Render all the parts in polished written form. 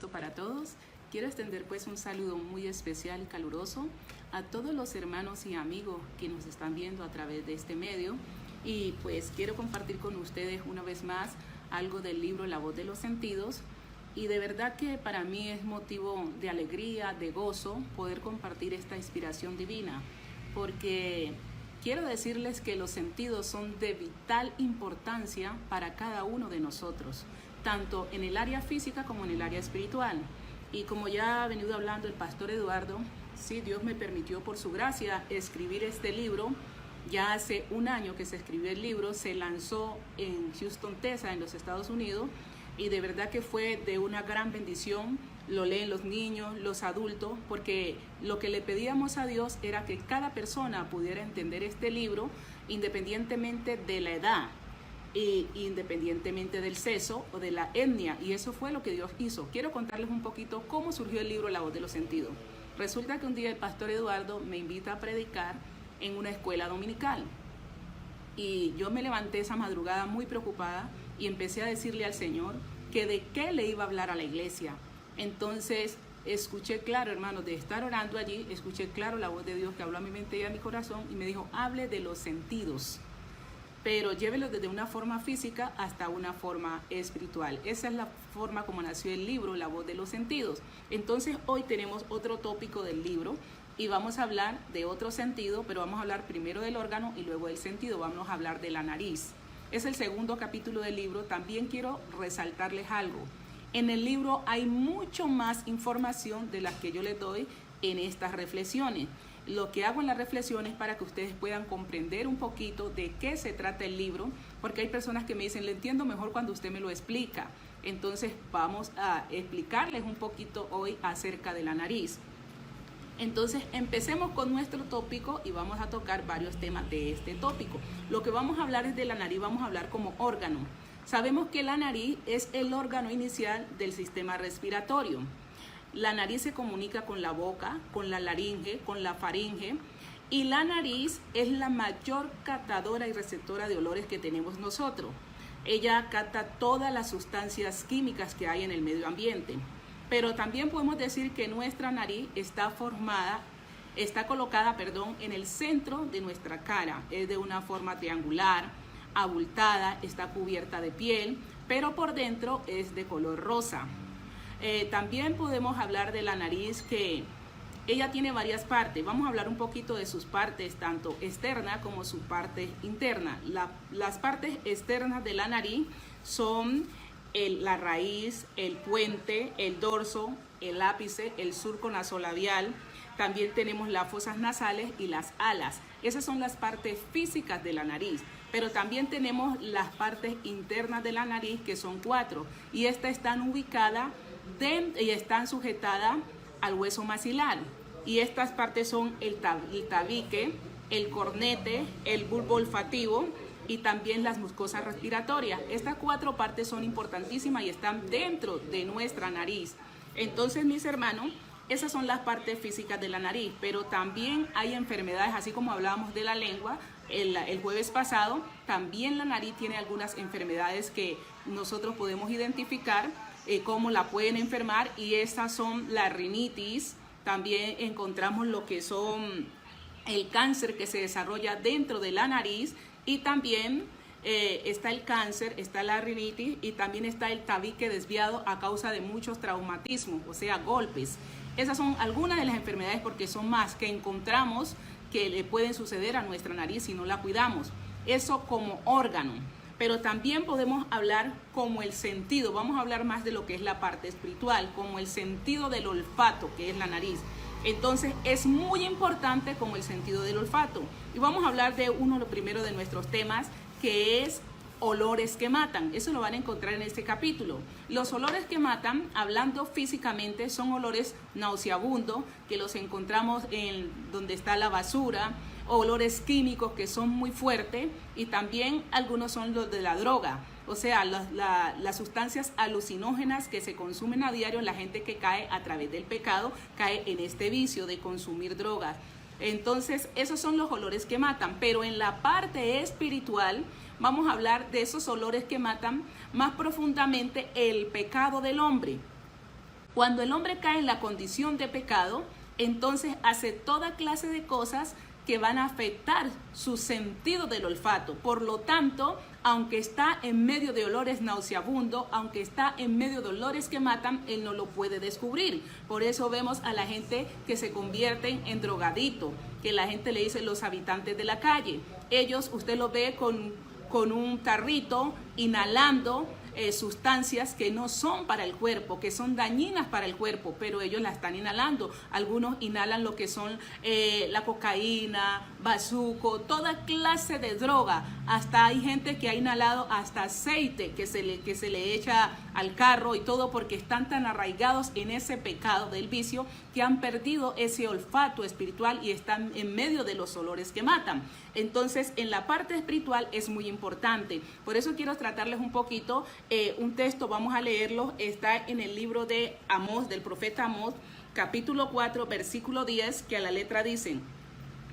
Cristo para todos. Quiero extender pues un saludo muy especial y caluroso a todos los hermanos y amigos que nos están viendo a través de este medio, y pues quiero compartir con ustedes una vez más algo del libro La Voz de los Sentidos, y de verdad que para mí es motivo de alegría, de gozo poder compartir esta inspiración divina, porque quiero decirles que los sentidos son de vital importancia para cada uno de nosotros, tanto en el área física como en el área espiritual. Y como ya ha venido hablando el pastor Eduardo, sí, Dios me permitió por su gracia escribir este libro. Ya hace un año que se escribió el libro, se lanzó en Houston, Texas, en los Estados Unidos, y de verdad que fue de una gran bendición. Lo leen los niños, los adultos, porque lo que le pedíamos a Dios era que cada persona pudiera entender este libro independientemente de la edad e independientemente del sexo o de la etnia, y eso fue lo que Dios hizo. Quiero contarles un poquito cómo surgió el libro La Voz de los Sentidos. Resulta que un día el pastor Eduardo me invita a predicar en una escuela dominical, y yo me levanté esa madrugada muy preocupada y empecé a decirle al Señor que de qué le iba a hablar a la iglesia. Entonces escuché claro, hermanos, de estar orando allí, escuché claro la voz de Dios que habló a mi mente y a mi corazón, y me dijo: hable de los sentidos, pero llévelo desde una forma física hasta una forma espiritual. Esa es la forma como nació el libro La Voz de los Sentidos. Entonces hoy tenemos otro tópico del libro y vamos a hablar de otro sentido, pero vamos a hablar primero del órgano y luego del sentido. Vamos a hablar de la nariz. Es el segundo capítulo del libro. También quiero resaltarles algo. En el libro hay mucho más información de las que yo les doy en estas reflexiones. Lo que hago en las reflexiones para que ustedes puedan comprender un poquito de qué se trata el libro, porque hay personas que me dicen: le entiendo mejor cuando usted me lo explica. Entonces vamos a explicarles un poquito hoy acerca de la nariz. Entonces empecemos con nuestro tópico y vamos a tocar varios temas de este tópico. Lo que vamos a hablar es de la nariz. Vamos a hablar como órgano. Sabemos que la nariz es el órgano inicial del sistema respiratorio. La nariz se comunica con la boca, con la laringe, con la faringe, y la nariz es la mayor captadora y receptora de olores que tenemos nosotros. Ella capta todas las sustancias químicas que hay en el medio ambiente. Pero también podemos decir que nuestra nariz está colocada en el centro de nuestra cara. Es de una forma triangular, abultada, está cubierta de piel, pero por dentro es de color rosa. También podemos hablar de la nariz, que ella tiene varias partes. Vamos a hablar un poquito de sus partes, tanto externa como su parte interna. Las partes externas de la nariz son la raíz, el puente, el dorso, el ápice, el surco nasolabial. También tenemos las fosas nasales y las alas. Esas son las partes físicas de la nariz. Pero también tenemos las partes internas de la nariz, que son 4. Y estas están ubicadas y están sujetadas al hueso maxilar. Y estas partes son el tabique, el cornete, el bulbo olfativo y también las mucosas respiratorias. Estas 4 partes son importantísimas y están dentro de nuestra nariz. Entonces, mis hermanos, esas son las partes físicas de la nariz, pero también hay enfermedades, así como hablábamos de la lengua el jueves pasado. También la nariz tiene algunas enfermedades que nosotros podemos identificar cómo la pueden enfermar, y estas son la rinitis. También encontramos lo que son el cáncer que se desarrolla dentro de la nariz, y también está el cáncer, está la rinitis, y también está el tabique desviado a causa de muchos traumatismos, o sea, golpes. Esas son algunas de las enfermedades, porque son más que encontramos que le pueden suceder a nuestra nariz si no la cuidamos. Eso como órgano. Pero también podemos hablar como el sentido. Vamos a hablar más de lo que es la parte espiritual, como el sentido del olfato, que es la nariz. Entonces es muy importante como el sentido del olfato. Y vamos a hablar de lo primero de nuestros temas, que es olores que matan. Eso lo van a encontrar en este capítulo. Los olores que matan, hablando físicamente, son olores nauseabundos, que los encontramos en donde está la basura, olores químicos que son muy fuertes, y también algunos son los de la droga, o sea, las sustancias alucinógenas que se consumen a diario. La gente que cae a través del pecado cae en este vicio de consumir drogas. Entonces, esos son los olores que matan. Pero en la parte espiritual vamos a hablar de esos olores que matan más profundamente el pecado del hombre. Cuando el hombre cae en la condición de pecado, entonces hace toda clase de cosas que van a afectar su sentido del olfato. Por lo tanto, aunque está en medio de olores nauseabundos, aunque está en medio de olores que matan, él no lo puede descubrir. Por eso vemos a la gente que se convierten en drogadito, que la gente le dice los habitantes de la calle. Ellos, usted lo ve con un tarrito inhalando sustancias que no son para el cuerpo, que son dañinas para el cuerpo, pero ellos la están inhalando. Algunos inhalan lo que son la cocaína, bazuco, toda clase de droga. Hasta hay gente que ha inhalado hasta aceite que se le echa al carro y todo, porque están tan arraigados en ese pecado del vicio que han perdido ese olfato espiritual y están en medio de los olores que matan. Entonces, en la parte espiritual es muy importante. Por eso quiero tratarles un poquito un texto, vamos a leerlo, está en el libro de Amós, del profeta Amós, capítulo 4, versículo 10, que a la letra dicen: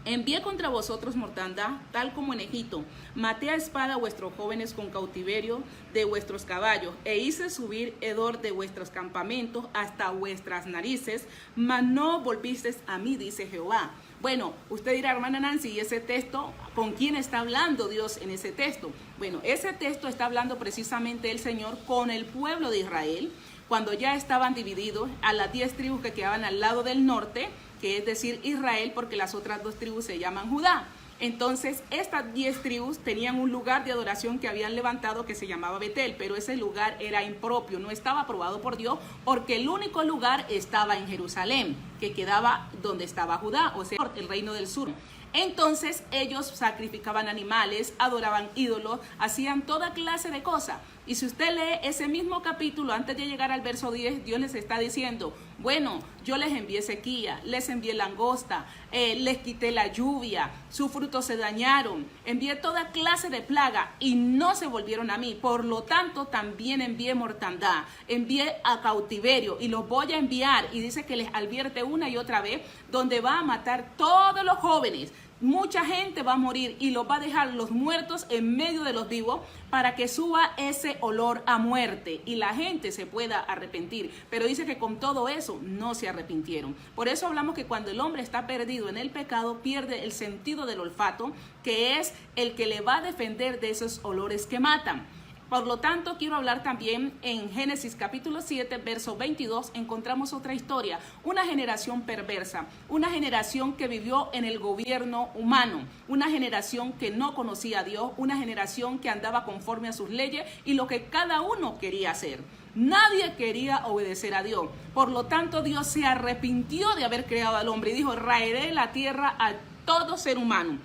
envié contra vosotros mortandad, tal como en Egipto, maté a espada a vuestros jóvenes con cautiverio de vuestros caballos, e hice subir hedor de vuestros campamentos hasta vuestras narices, mas no volvisteis a mí, dice Jehová. Bueno, usted dirá, hermana Nancy, ¿y ese texto, con quién está hablando Dios en ese texto? Bueno, ese texto está hablando precisamente el Señor con el pueblo de Israel, cuando ya estaban divididos a las 10 tribus que quedaban al lado del norte, que es decir Israel, porque las otras 2 tribus se llaman Judá. Entonces, estas 10 tribus tenían un lugar de adoración que habían levantado que se llamaba Betel, pero ese lugar era impropio, no estaba aprobado por Dios, porque el único lugar estaba en Jerusalén, que quedaba donde estaba Judá, o sea, el reino del sur. Entonces ellos sacrificaban animales, adoraban ídolos, hacían toda clase de cosas. Y si usted lee ese mismo capítulo, antes de llegar al verso 10, Dios les está diciendo: bueno, yo les envié sequía, les envié langosta, les quité la lluvia, sus frutos se dañaron, envié toda clase de plaga y no se volvieron a mí. Por lo tanto, también envié mortandad, envié a cautiverio y los voy a enviar. Y dice que les advierte una y otra vez, donde va a matar todos los jóvenes. Mucha gente va a morir y los va a dejar los muertos en medio de los vivos para que suba ese olor a muerte y la gente se pueda arrepentir. Pero dice que con todo eso no se arrepintieron. Por eso hablamos que cuando el hombre está perdido en el pecado, pierde el sentido del olfato, que es el que le va a defender de esos olores que matan. Por lo tanto, quiero hablar también en Génesis capítulo 7, verso 22, encontramos otra historia, una generación perversa, una generación que vivió en el gobierno humano, una generación que no conocía a Dios, una generación que andaba conforme a sus leyes y lo que cada uno quería hacer. Nadie quería obedecer a Dios. Por lo tanto, Dios se arrepintió de haber creado al hombre y dijo: raeré la tierra a todo ser humano.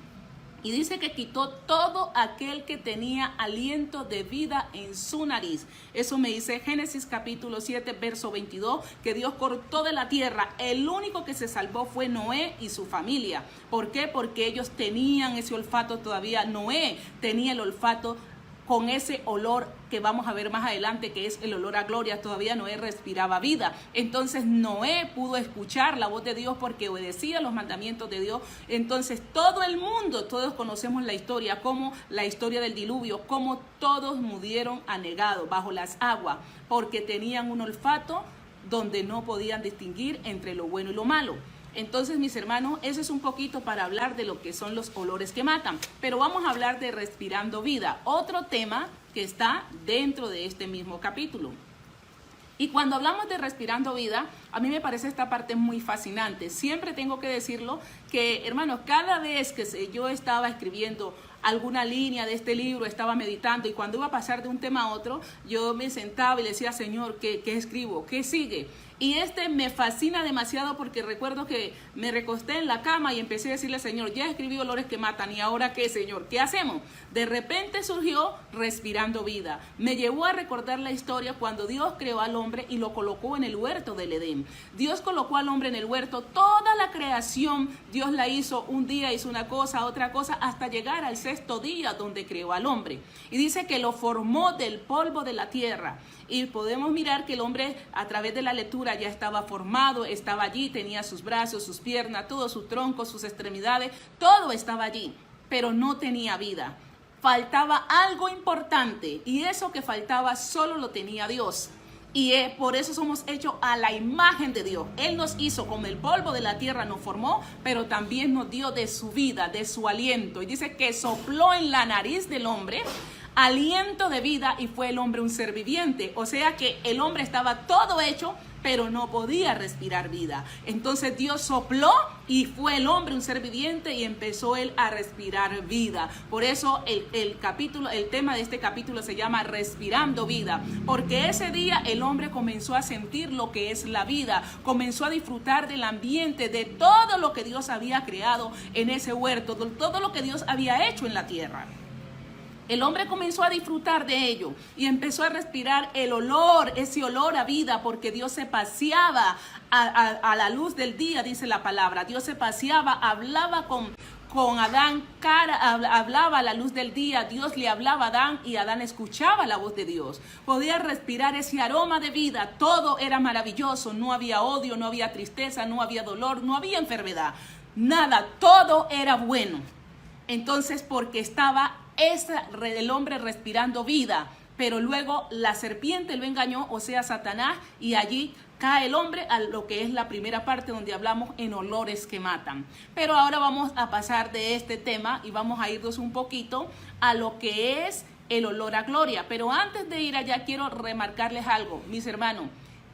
Y dice que quitó todo aquel que tenía aliento de vida en su nariz. Eso me dice Génesis capítulo 7, verso 22, que Dios cortó de la tierra. El único que se salvó fue Noé y su familia. ¿Por qué? Porque ellos tenían ese olfato todavía. Noé tenía el olfato con ese olor que vamos a ver más adelante, que es el olor a gloria. Todavía Noé respiraba vida. Entonces Noé pudo escuchar la voz de Dios porque obedecía los mandamientos de Dios. Entonces todo el mundo, todos conocemos la historia, como la historia del diluvio, como todos murieron anegados bajo las aguas, porque tenían un olfato donde no podían distinguir entre lo bueno y lo malo. Entonces, mis hermanos, eso es un poquito para hablar de lo que son los olores que matan. Pero vamos a hablar de respirando vida, otro tema que está dentro de este mismo capítulo. Y cuando hablamos de respirando vida, a mí me parece esta parte muy fascinante. Siempre tengo que decirlo que, hermanos, cada vez que yo estaba escribiendo alguna línea de este libro, estaba meditando, y cuando iba a pasar de un tema a otro, yo me sentaba y le decía: Señor, ¿qué escribo? ¿Qué sigue? Y me fascina demasiado porque recuerdo que me recosté en la cama y empecé a decirle: Señor, ya escribí olores que matan, ¿y ahora qué, Señor? ¿Qué hacemos? De repente surgió respirando vida. Me llevó a recordar la historia cuando Dios creó al hombre y lo colocó en el huerto del Edén. Dios colocó al hombre en el huerto, toda la creación Dios la hizo, un día hizo una cosa, otra cosa, hasta llegar al 6º día donde creó al hombre. Y dice que lo formó del polvo de la tierra. Y podemos mirar que el hombre, a través de la lectura, ya estaba formado, estaba allí, tenía sus brazos, sus piernas, todo su tronco, sus extremidades, todo estaba allí, pero no tenía vida. Faltaba algo importante, y eso que faltaba solo lo tenía Dios. Y por eso somos hechos a la imagen de Dios. Él nos hizo como el polvo de la tierra, nos formó, pero también nos dio de su vida, de su aliento. Y dice que sopló en la nariz del hombre aliento de vida y fue el hombre un ser viviente. O sea que el hombre estaba todo hecho, pero no podía respirar vida. Entonces Dios sopló y fue el hombre un ser viviente y empezó él a respirar vida. Por eso el tema de este capítulo se llama Respirando Vida, porque ese día el hombre comenzó a sentir lo que es la vida, comenzó a disfrutar del ambiente, de todo lo que Dios había creado en ese huerto, de todo lo que Dios había hecho en la tierra. El hombre comenzó a disfrutar de ello y empezó a respirar el olor, ese olor a vida, porque Dios se paseaba a la luz del día, dice la palabra. Dios se paseaba, hablaba con Adán, hablaba a la luz del día. Dios le hablaba a Adán y Adán escuchaba la voz de Dios. Podía respirar ese aroma de vida. Todo era maravilloso. No había odio, no había tristeza, no había dolor, no había enfermedad. Nada, todo era bueno. Entonces, porque estaba el hombre respirando vida, pero luego la serpiente lo engañó, o sea, Satanás, y allí cae el hombre a lo que es la primera parte donde hablamos en olores que matan. Pero ahora vamos a pasar de este tema y vamos a irnos un poquito a lo que es el olor a gloria. Pero antes de ir allá quiero remarcarles algo, mis hermanos.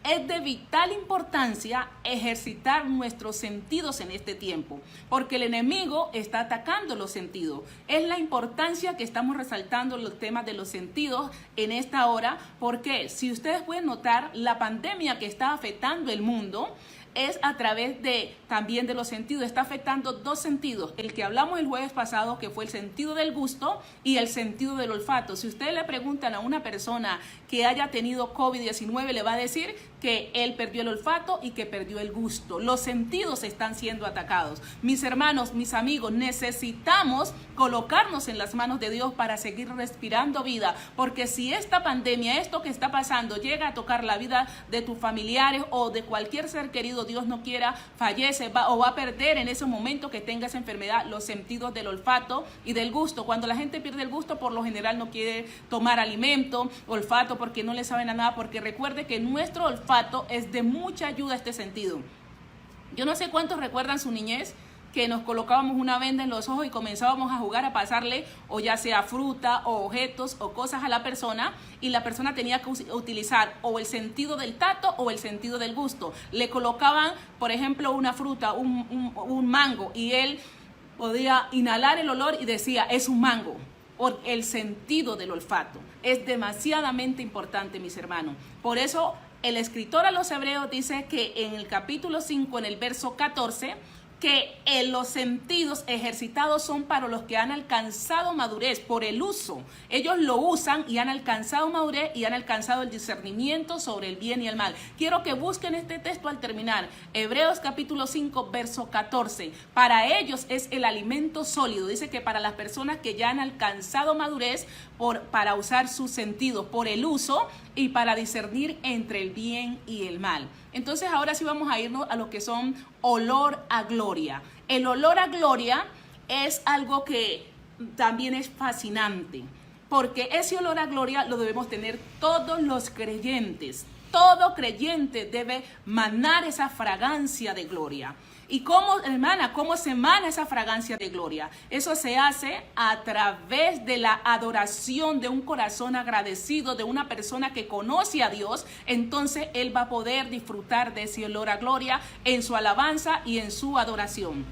Es de vital importancia ejercitar nuestros sentidos en este tiempo, porque el enemigo está atacando los sentidos. Es la importancia que estamos resaltando los temas de los sentidos en esta hora, porque si ustedes pueden notar, la pandemia que está afectando el mundo es a través también de los sentidos. Está afectando dos sentidos. El que hablamos el jueves pasado, que fue el sentido del gusto y el sentido del olfato. Si ustedes le preguntan a una persona que haya tenido COVID-19, le va a decir que él perdió el olfato y que perdió el gusto. Los sentidos están siendo atacados. Mis hermanos, mis amigos, necesitamos colocarnos en las manos de Dios para seguir respirando vida, porque si esta pandemia, esto que está pasando, llega a tocar la vida de tus familiares o de cualquier ser querido, Dios no quiera, fallece o va a perder en ese momento que tenga esa enfermedad los sentidos del olfato y del gusto. Cuando la gente pierde el gusto, por lo general no quiere tomar alimento, olfato, porque no le saben a nada, porque recuerde que nuestro olfato es de mucha ayuda a este sentido. Yo no sé cuántos recuerdan su niñez, que nos colocábamos una venda en los ojos y comenzábamos a jugar a pasarle o ya sea fruta o objetos o cosas a la persona, y la persona tenía que utilizar o el sentido del tacto o el sentido del gusto. Le colocaban, por ejemplo, una fruta, un mango, y él podía inhalar el olor y decía, es un mango. Por el sentido del olfato. Es demasiadamente importante, mis hermanos. Por eso el escritor a los Hebreos dice que en el capítulo 5, en el verso 14, que los sentidos ejercitados son para los que han alcanzado madurez por el uso. Ellos lo usan y han alcanzado madurez y han alcanzado el discernimiento sobre el bien y el mal. Quiero que busquen este texto al terminar. Hebreos capítulo 5, verso 14. Para ellos es el alimento sólido. Dice que para las personas que ya han alcanzado madurez para usar sus sentidos por el uso y para discernir entre el bien y el mal. Entonces ahora sí vamos a irnos a lo que son olor a gloria. El olor a gloria es algo que también es fascinante, porque ese olor a gloria lo debemos tener todos los creyentes. Todo creyente debe manar esa fragancia de gloria. ¿Y cómo se emana esa fragancia de gloria? Eso se hace a través de la adoración de un corazón agradecido, de una persona que conoce a Dios. Entonces él va a poder disfrutar de ese olor a gloria en su alabanza y en su adoración.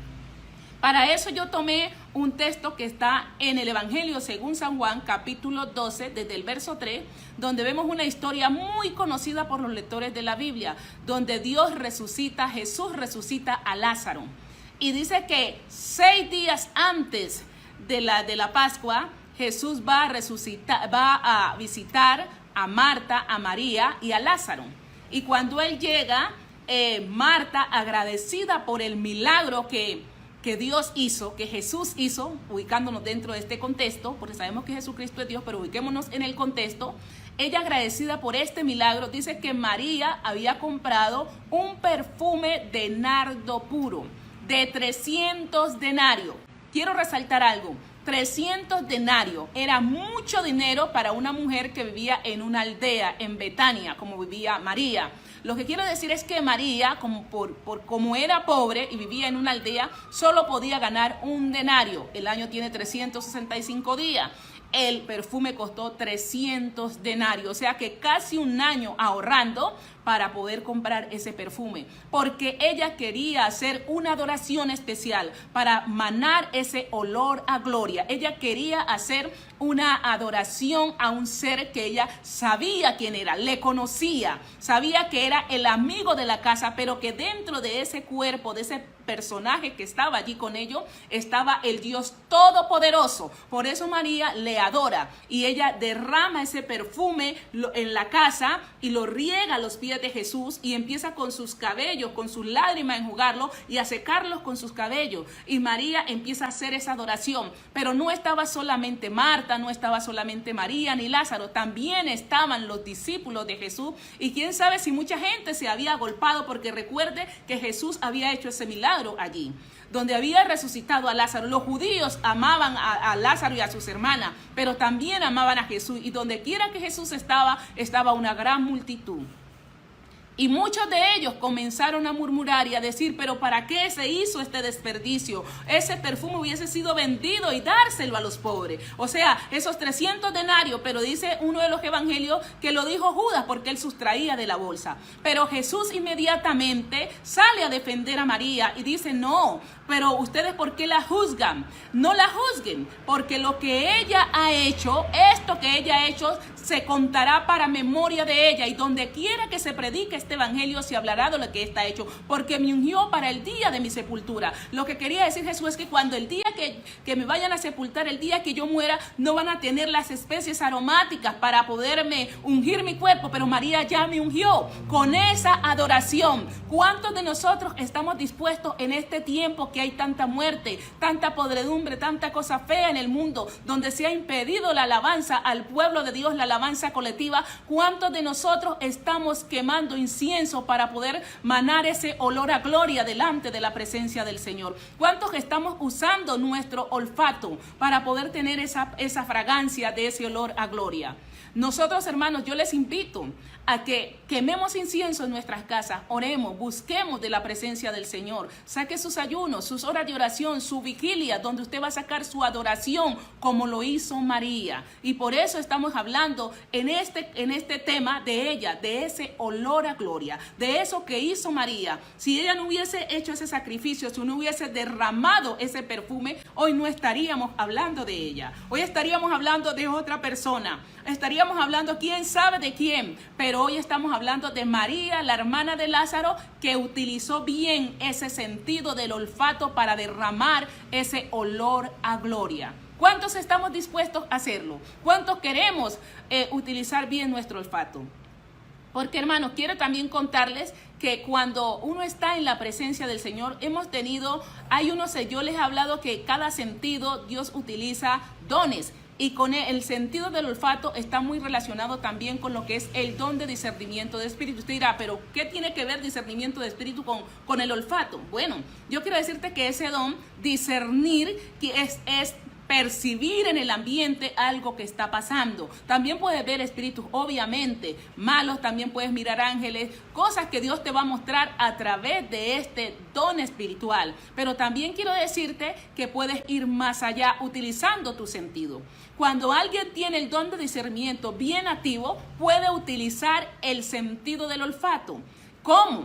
Para eso yo tomé un texto que está en el Evangelio según San Juan, capítulo 12, desde el verso 3, donde vemos una historia muy conocida por los lectores de la Biblia, donde Jesús resucita a Lázaro. Y dice que 6 días antes de la Pascua, Jesús va a visitar a Marta, a María y a Lázaro. Y cuando él llega, Marta, agradecida por el milagro que Dios hizo, que Jesús hizo, ubicándonos dentro de este contexto, porque sabemos que Jesucristo es Dios, pero ubiquémonos en el contexto. Ella, agradecida por este milagro, dice que María había comprado un perfume de nardo puro de 300 denarios. Quiero resaltar algo. 300 denarios. Era mucho dinero para una mujer que vivía en una aldea en Betania, como vivía María. Lo que quiero decir es que María, como era pobre y vivía en una aldea, solo podía ganar un denario. El año tiene 365 días. El perfume costó 300 denarios, o sea que casi un año ahorrando para poder comprar ese perfume, porque ella quería hacer una adoración especial para manar ese olor a gloria. Ella quería hacer una adoración a un ser que ella sabía quién era, le conocía, sabía que era el amigo de la casa, pero que dentro de ese cuerpo, de ese personaje que estaba allí con ellos, estaba el Dios Todopoderoso. Por eso María le adora y ella derrama ese perfume en la casa y lo riega a los pies de Jesús y empieza con sus cabellos, con sus lágrimas a enjugarlos y a secarlos con sus cabellos. Y María empieza a hacer esa adoración, pero no estaba solamente Marta, no estaba solamente María ni Lázaro, también estaban los discípulos de Jesús y quién sabe si mucha gente se había agolpado, porque recuerde que Jesús había hecho ese milagro allí, donde había resucitado a Lázaro. Los judíos amaban a Lázaro y a sus hermanas, pero también amaban a Jesús, y donde quiera que Jesús estaba una gran multitud. Y muchos de ellos comenzaron a murmurar y a decir, pero ¿para qué se hizo este desperdicio? Ese perfume hubiese sido vendido y dárselo a los pobres. O sea, esos 300 denarios, pero dice uno de los evangelios que lo dijo Judas porque él sustraía de la bolsa. Pero Jesús inmediatamente sale a defender a María y dice, no, pero ustedes ¿por qué la juzgan? No la juzguen, porque lo que ella ha hecho, esto que ella ha hecho, se contará para memoria de ella, y donde quiera que se predique este evangelio se hablará de lo que está hecho, porque me ungió para el día de mi sepultura. Lo que quería decir Jesús es que cuando el día que me vayan a sepultar, el día que yo muera, no van a tener las especies aromáticas para poderme ungir mi cuerpo, pero María ya me ungió con esa adoración. ¿Cuántos de nosotros estamos dispuestos en este tiempo que hay tanta muerte, tanta podredumbre, tanta cosa fea en el mundo, donde se ha impedido la alabanza al pueblo de Dios, la alabanza colectiva? ¿Cuántos de nosotros estamos quemando incienso para poder manar ese olor a gloria delante de la presencia del Señor? ¿Cuántos estamos usando nuestro olfato para poder tener esa fragancia de ese olor a gloria? Nosotros, hermanos, yo les invito a que quememos incienso en nuestras casas, oremos, busquemos de la presencia del Señor, saque sus ayunos, sus horas de oración, su vigilia, donde usted va a sacar su adoración como lo hizo María. Y por eso estamos hablando en este tema de ella, de ese olor a gloria, de eso que hizo María. Si ella no hubiese hecho ese sacrificio, si no hubiese derramado ese perfume, hoy no estaríamos hablando de ella, hoy estaríamos hablando de otra persona, estaríamos hablando quién sabe de quién, pero hoy estamos hablando de María, la hermana de Lázaro, que utilizó bien ese sentido del olfato para derramar ese olor a gloria. ¿Cuántos estamos dispuestos a hacerlo? ¿Cuántos queremos utilizar bien nuestro olfato? Porque, hermanos, quiero también contarles que cuando uno está en la presencia del Señor, yo les he hablado que cada sentido Dios utiliza dones. Y con el sentido del olfato está muy relacionado también con lo que es el don de discernimiento de espíritu. Usted dirá, pero ¿qué tiene que ver discernimiento de espíritu con el olfato? Bueno, yo quiero decirte que ese don, discernir, que es percibir en el ambiente algo que está pasando. También puedes ver espíritus, obviamente, malos, también puedes mirar ángeles, cosas que Dios te va a mostrar a través de este don espiritual. Pero también quiero decirte que puedes ir más allá utilizando tu sentido. Cuando alguien tiene el don de discernimiento bien activo, puede utilizar el sentido del olfato. ¿Cómo?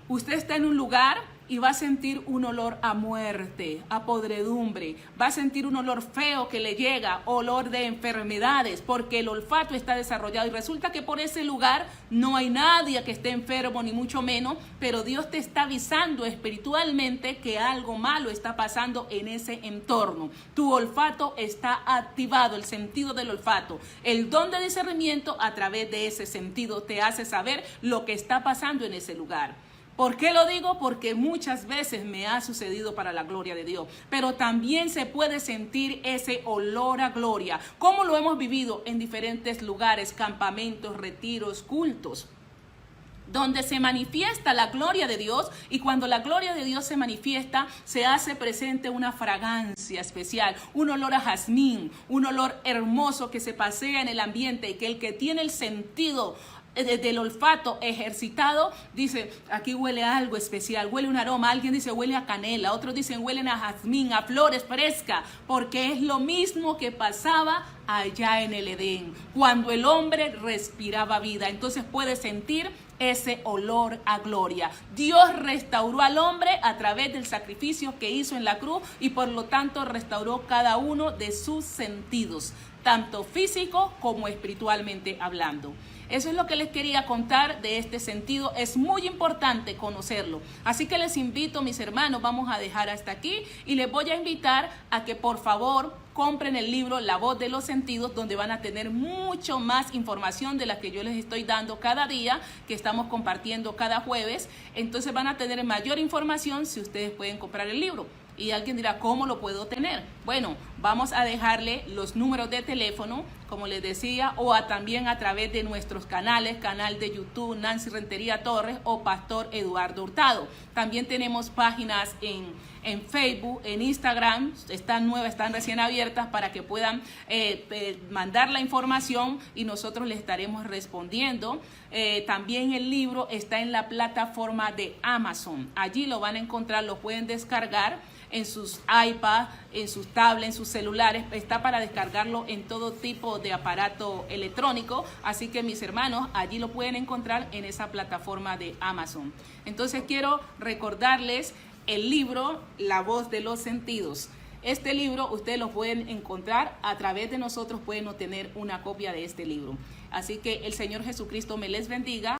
Usted está en un lugar y va a sentir un olor a muerte, a podredumbre, va a sentir un olor feo que le llega, olor de enfermedades, porque el olfato está desarrollado y resulta que por ese lugar no hay nadie que esté enfermo, ni mucho menos, pero Dios te está avisando espiritualmente que algo malo está pasando en ese entorno. Tu olfato está activado, el sentido del olfato. El don de discernimiento a través de ese sentido te hace saber lo que está pasando en ese lugar. ¿Por qué lo digo? Porque muchas veces me ha sucedido para la gloria de Dios, pero también se puede sentir ese olor a gloria, como lo hemos vivido en diferentes lugares, campamentos, retiros, cultos, donde se manifiesta la gloria de Dios, y cuando la gloria de Dios se manifiesta, se hace presente una fragancia especial, un olor a jazmín, un olor hermoso que se pasea en el ambiente, y que el que tiene el sentido del olfato ejercitado dice: aquí huele a algo especial, huele un aroma. Alguien dice huele a canela, otros dicen huelen a jazmín, a flores frescas, porque es lo mismo que pasaba allá en el Edén, cuando el hombre respiraba vida. Entonces puede sentir ese olor a gloria. Dios restauró al hombre a través del sacrificio que hizo en la cruz, y por lo tanto restauró cada uno de sus sentidos, tanto físico como espiritualmente hablando. Eso es lo que les quería contar de este sentido. Es muy importante conocerlo. Así que les invito, mis hermanos, vamos a dejar hasta aquí, y les voy a invitar a que por favor compren el libro La Voz de los Sentidos, donde van a tener mucho más información de la que yo les estoy dando cada día, que estamos compartiendo cada jueves. Entonces van a tener mayor información si ustedes pueden comprar el libro. Y alguien dirá, ¿cómo lo puedo tener? Bueno, vamos a dejarle los números de teléfono, como les decía, o también a través de nuestros canales, canal de YouTube Nancy Rentería Torres o Pastor Eduardo Hurtado. También tenemos páginas en Facebook, en Instagram, están nuevas, están recién abiertas, para que puedan mandar la información y nosotros les estaremos respondiendo. También el libro está en la plataforma de Amazon. Allí lo van a encontrar, lo pueden descargar en sus iPads, en sus tablets, en sus celulares. Está para descargarlo en todo tipo de aparato electrónico. Así que, mis hermanos, allí lo pueden encontrar en esa plataforma de Amazon. Entonces quiero recordarles el libro La Voz de los Sentidos. Este libro ustedes lo pueden encontrar a través de nosotros, pueden obtener una copia de este libro. Así que el Señor Jesucristo me les bendiga.